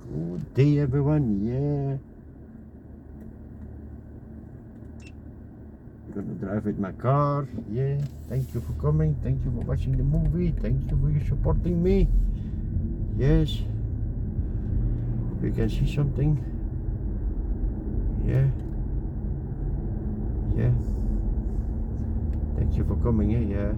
Good day, everyone. Yeah, I'm gonna drive with my car. Yeah, thank you for coming. Thank you for watching the movie. Thank you for supporting me. Yes, you can see something. Yeah, yeah. Thank you for coming. Yeah,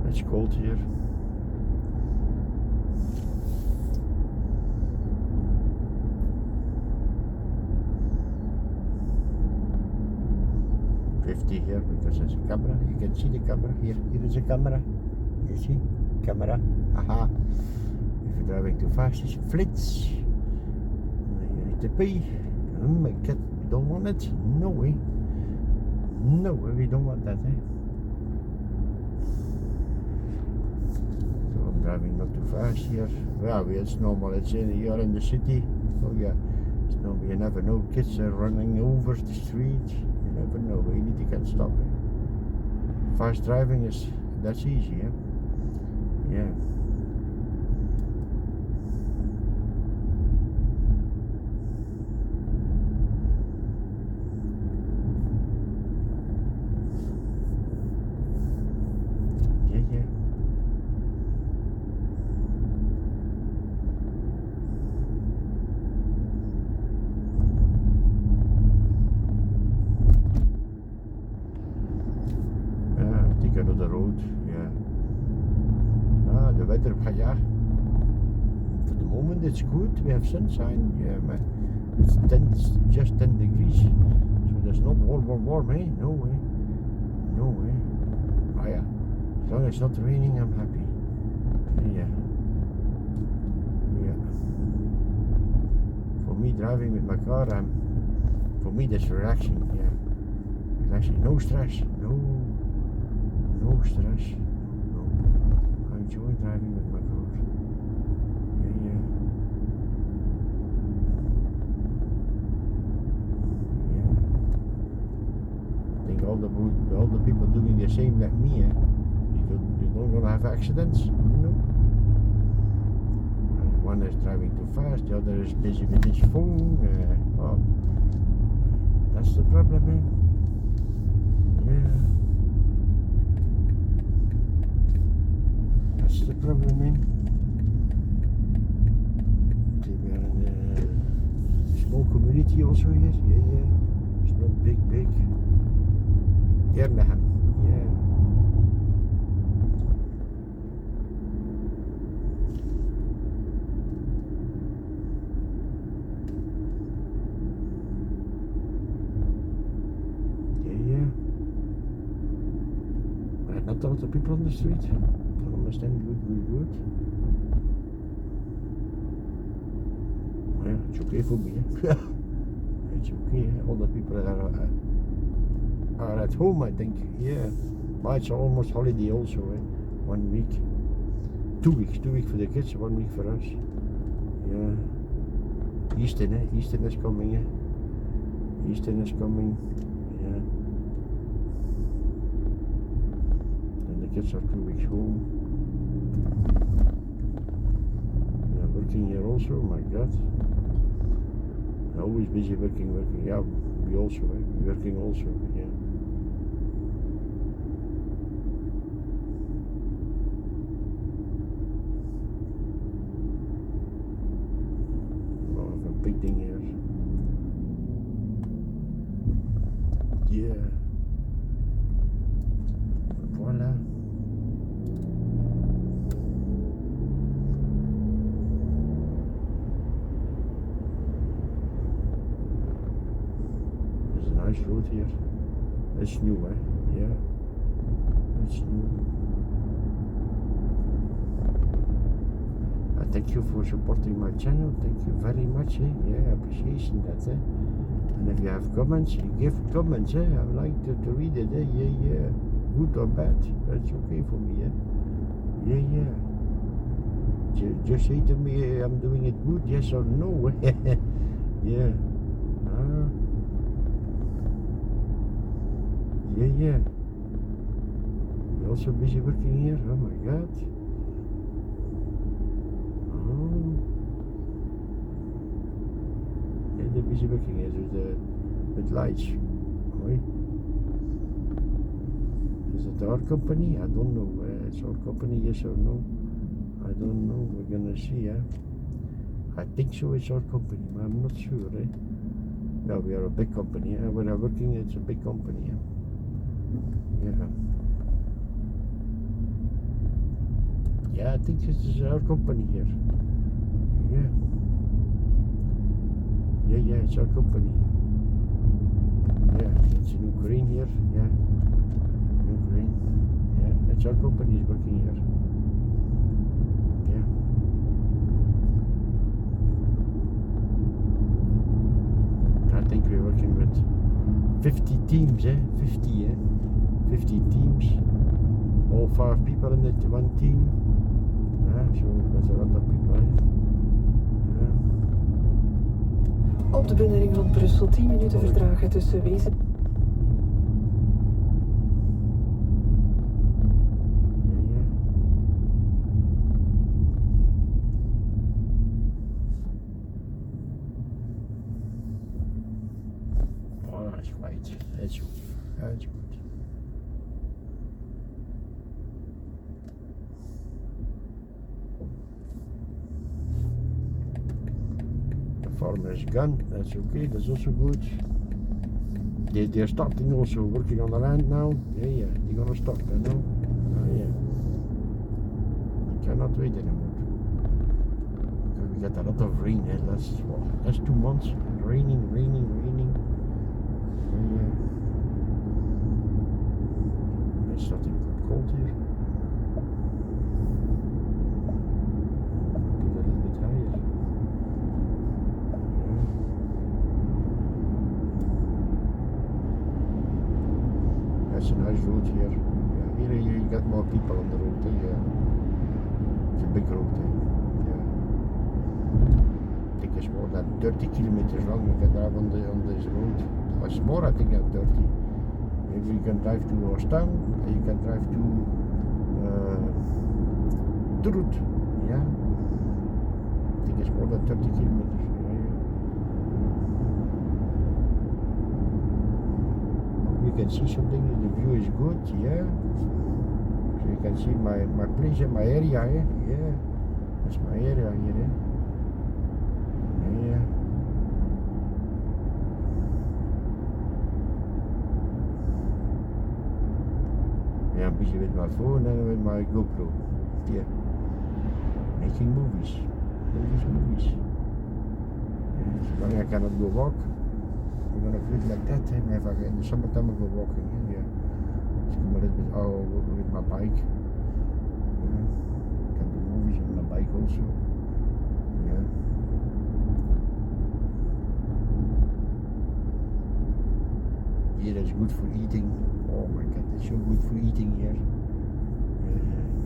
it's cold here. .50 here because there's a camera. You can see the camera here. Here is a camera. You see, camera. Aha. If you're driving too fast, it's a flits. You need to pee. Oh my God, we don't want it. No way. No way, we don't want that. So I'm driving not too fast here. Well, it's normal. It's you're in the city. Oh yeah. It's normal. You never know. Kids are running over the street. You never know. You can't stop it. Fast driving that's easy. Yeah. Take another road. Yeah. The weather. Yeah. For the moment it's good. We have sunshine. Yeah, it's just 10 degrees. So there's no warm, eh? No way. No way. Oh yeah. As long as it's not raining, I'm happy. Yeah. Yeah. For me, driving with my car, for me that's relaxing. Yeah. Relaxing. No stress. No stress. No. I enjoy driving with my car. Yeah. I think all the people doing the same like me. You don't gonna have accidents. No. One is driving too fast. The other is busy with his phone. Well, that's the problem, Yeah. That's the problem, See, we are in a small community also here. Yeah. It's not big. Gernaham. Yeah. But not a lot of people on the street. Don't understand. Good. Yeah, it's okay for me. It's okay. All the people are at home, I think. Yeah. But it's almost holiday also. 1 week. 2 weeks. 2 weeks for the kids. 1 week for us. Yeah. Eastern is coming. Eastern is coming. Yeah. And the kids are 2 weeks home. Yeah, working here also. My God. Always busy working. Yeah, we also. We working also. Yeah. Big thing here. Yeah. Voila. There's a nice road here. It's new, Yeah. It's new. Thank you for supporting my channel. Thank you very much. Yeah, appreciation that. And if you have comments, you give comments. I like to read it. Yeah. Good or bad, that's okay for me. Yeah. Just say to me, I'm doing it good, yes or no. Yeah. Yeah. You're also busy working here. Oh my God. they're busy working here with lights. Right? Is it our company? I don't know. It's our company, yes or no? I don't know. We're gonna see. I think so. It's our company, but I'm not sure. Yeah, we are a big company. When I'm working, it's a big company. Yeah. Yeah, I think this is our company here. Yeah. Yeah, it's our company. Yeah, it's in Ukraine here. Yeah. Ukraine. Yeah, it's our company is working here. Yeah. I think we're working with 50 teams, 50, 50 teams. All 5 people in it, one team. Yeah, so there's a lot of people, Yeah. Op de binnenring van Brussel 10 minuten vertragen tussen Wezen. Oh, that's right. That's good. That's good. The farmer is gone. That's okay. That's also good. They're starting also working on the land now. Yeah. They're gonna start. I know. Yeah. I cannot wait anymore. Because we get a lot of rain. That's 2 months. Raining. It's starting cold here. Put a little bit higher. That's a nice road here. Yeah, here you got more people on the road. It's a big road. Yeah. I think it's more than 30 kilometers long. You can drive on this road. It's more, I think, than 30. Maybe you can drive to Ostend, and you can drive to Turut. Yeah. I think it's more than 30 kilometers. You can see something, the view is good, yeah. So you can see my place and my area, yeah. That's my area here, Yeah. Yeah, I'm busy with my phone and with my GoPro. Yeah. Making movies. Movies. Yeah, so long I cannot go walk. We're gonna do it like that, If in the summertime I go walking, yeah. Just come a little bit with my bike. Yeah. Can do movies on my bike also. Yeah. Here is good for eating. Oh my god, it's so good for eating here.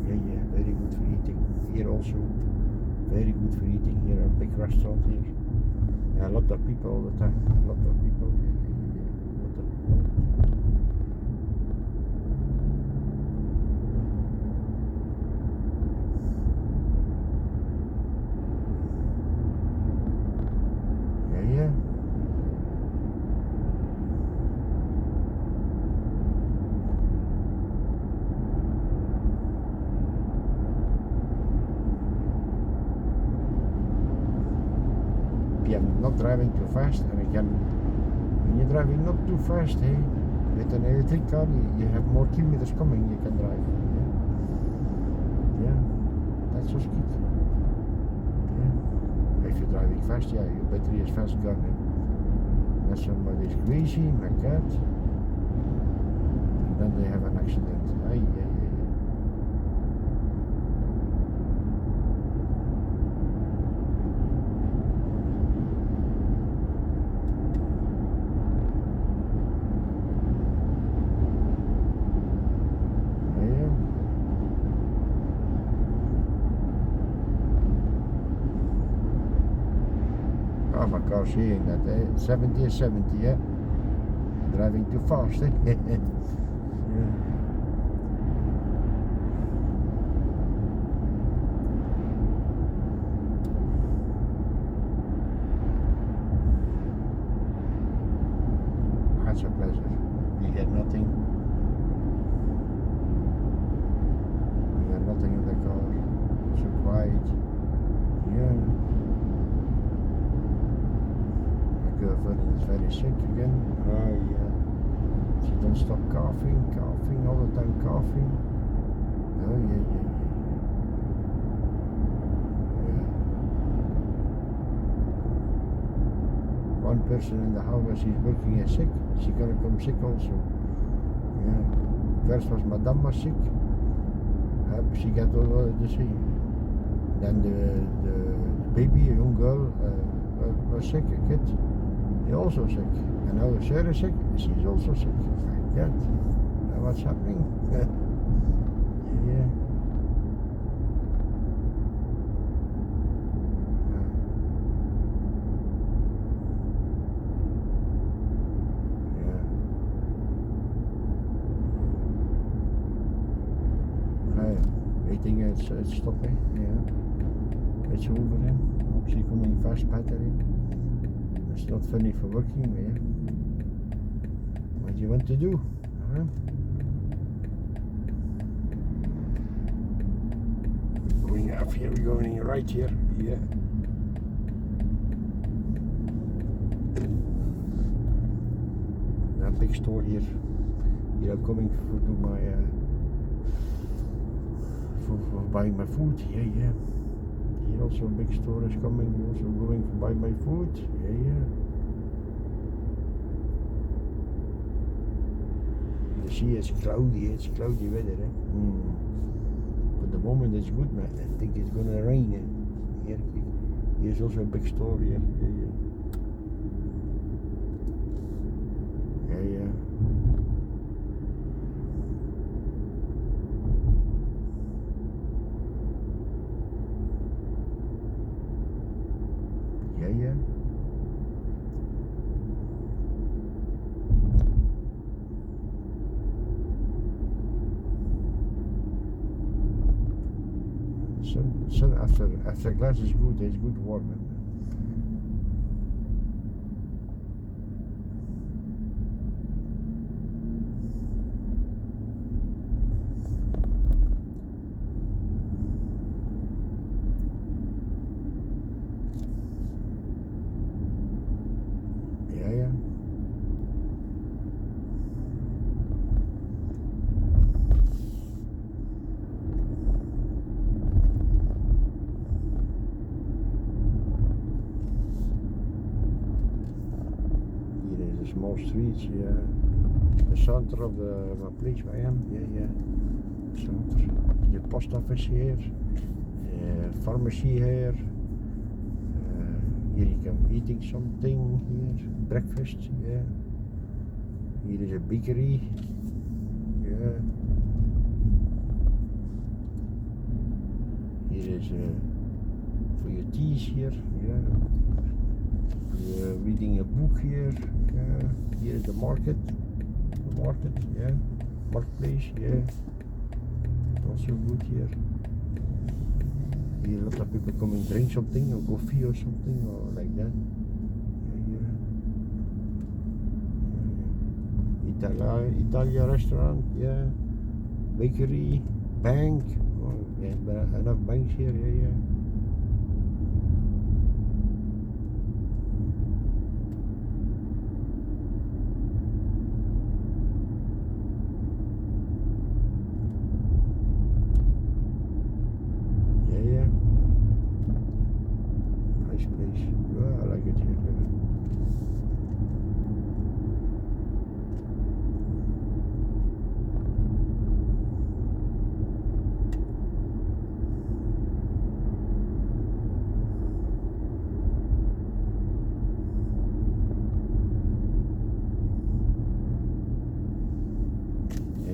Yeah, very good for eating. Here also, very good for eating here. A big restaurant here. Yeah, a lot of people all the time. A lot of people. Yeah. I'm not driving too fast, and when you're driving not too fast, with an electric car, you have more kilometers coming, you can drive. Yeah, that's just good. Yeah. If you're driving fast, your battery is fast gone. Unless somebody is crazy, like that, and then they have an accident. Oh, my car's saying that 70 is 70, driving too fast. Yeah. very sick again. She don't stop coughing, all the time coughing. Oh yeah. One person in the house is working is sick, she gonna come sick also. Yeah. First was Madame was sick. She got all the same. Then the baby, a young girl, was sick, a kid. He also sick. And now Sarah is sick, she's also sick. Like that. What's happening? Yeah. Waiting it's stopping, yeah. It's over then. She coming fast better in. It's not funny for working, yeah. What do you want to do? Huh? Going up here, we're going right here, yeah. That big store here. Here I'm coming to do my for buying my food, yeah. Here also a big store is coming, also going to buy my food, yeah. You see it's cloudy weather, eh? But the moment it's good, man. I think it's gonna rain, eh? Here's also a big store here, yeah. Yeah. Sun after glass is good. It's good warm. Yeah. Here is a small street, yeah. The center of the place where I am, yeah. Center. The post office here, pharmacy here. Here you can eating something here, breakfast, yeah. Here is a bakery, yeah. Here is for your teas here, yeah. You're reading a book here, yeah. Here is the market, yeah. Marketplace, yeah. Also good here. Here a lot of people come and drink something or coffee or something or like that. Italia restaurant, yeah. Bakery, bank. Oh, yeah, enough banks here, yeah. Nice place. Yeah, I like it here.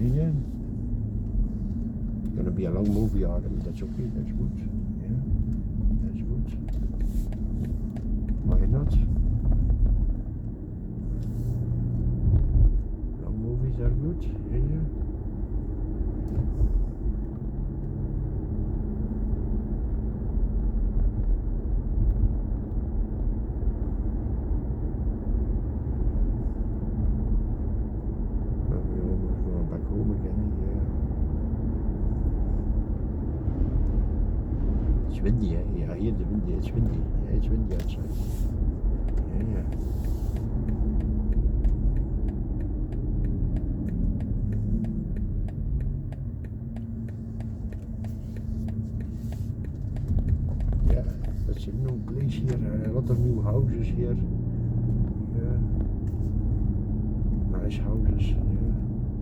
Yeah. It's gonna be a long movie, Adam. That's okay. That's good. Yeah, that's good. Why not? Long movies are good. Yeah. But we're almost going back home again. Yeah. It's windy, yeah. I hear the wind. It's windy. Yeah, it's windy outside. Yeah. new place here, a lot of new houses here. Yeah. Nice houses, yeah.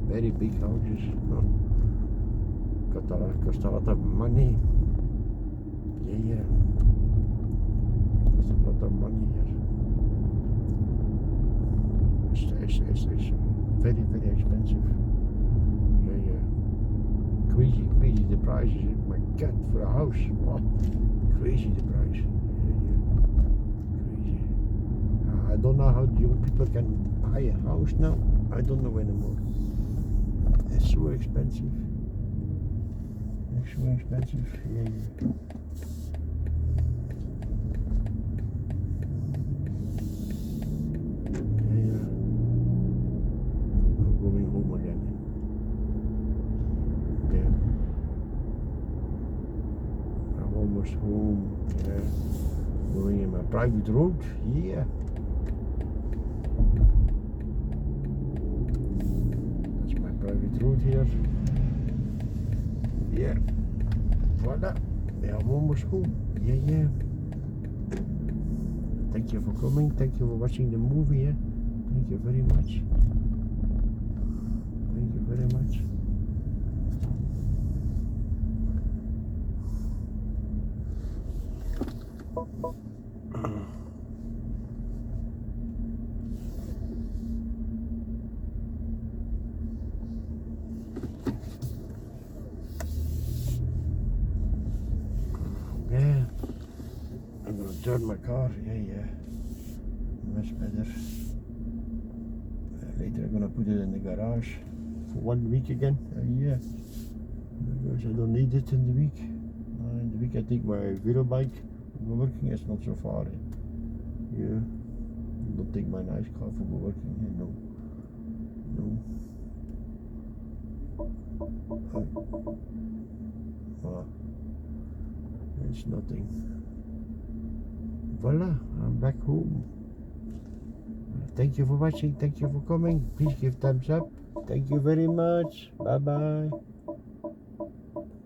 Very big houses. Huh. Cost a lot of money. Yeah. Cost a lot of money here. It's very, very expensive. Yeah. Crazy the prices. My God, for a house. Wow. Crazy the price. Yeah. Crazy. I don't know how the young people can buy a house now. I don't know anymore. It's so expensive. It's so expensive. Yeah. I'm going home again. Yeah. I'm almost home. Yeah. Going in my private road. Yeah. That's my private road here. Yeah. Voila. Yeah, I'm almost home. Yeah. Thank you for coming. Thank you for watching the movie. Yeah. Thank you very much. Thank you very much. Yeah. I'm gonna turn my car. Yeah. Much better. Later I'm gonna put it in the garage for 1 week again. Yeah. Because I don't need it in the week. In the week I take my Vero bike. Working is not so far. Yeah. Don't take my nice car for working. Yeah, no. It's nothing. Voila, I'm back home. Thank you for watching. Thank you for coming. Please give thumbs up. Thank you very much. Bye bye.